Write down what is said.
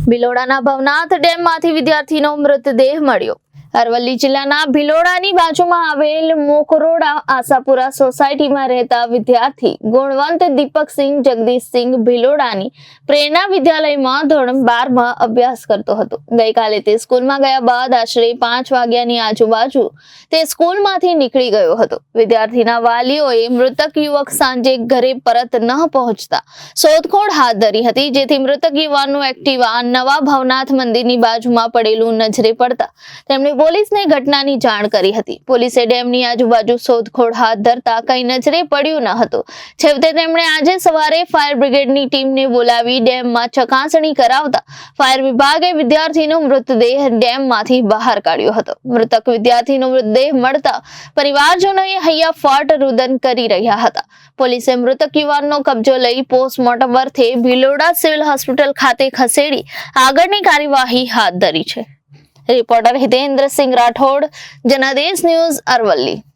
ભિલોડાના ભવનાથ ડેમમાંથી વિદ્યાર્થીનો મૃતદેહ મળ્યો। અરવલ્લી જિલ્લાના ભિલોડાની બાજુમાં આવેલ મોકરોડા આશાપુરા સોસાયટીમાં રહેતા વિદ્યાર્થી ગુણવંત દીપકસિંહ જગદીશસિંહ ભિલોડાની પ્રેરણા વિદ્યાલયમાં ધોરણ 12 માં અભ્યાસ કરતો હતો। ગઈકાલે તે સ્કૂલમાં ગયા બાદ આશરે 5 વાગ્યાની આજુબાજુ તે સ્કૂલમાંથી નીકળી ગયો હતો। વિદ્યાર્થીના વાલીઓએ મૃતક યુવક સાંજે ઘરે પરત ન પહોંચતા શોધખોળ હાથ ધરી હતી, જેથી મૃતક યુવાનનું એક્ટિવા નવા ભવનાથ મંદિરની બાજુમાં પડેલું નજરે પડતા તેમણે પોલીસને ઘટનાની જાણ કરી હતી। પોલીસે ડેમની આજુબાજુ શોધખોળ હાથ ધરતા કંઈ નજરે પડ્યું ન હતું। છેવટે તેમણે આજે સવારે ફાયર બ્રિગેડની ટીમને બોલાવી ડેમમાં ચકાસણી કરાવતા ફાયર વિભાગે વિદ્યાર્થીનો મૃતદેહ ડેમમાંથી બહાર કાઢ્યો હતો। મૃતક વિદ્યાર્થીનો મૃતદેહ મળતા પરિવારજનોએ હૈયાફાટ રુદન કરી રહ્યા હતા। પોલીસે મૃતક યુવાનનો કબજો લઈ પોસ્ટમોર્ટમ અર્થે ભિલોડા સિવિલ હોસ્પિટલ ખાતે ખસેડી આગળની કાર્યવાહી હાથ ધરી છે। રિપોર્ટર હિતેન્દ્ર સિંહ રાઠોડ, જનાદેશ ન્યૂઝ, અરવલ્લી।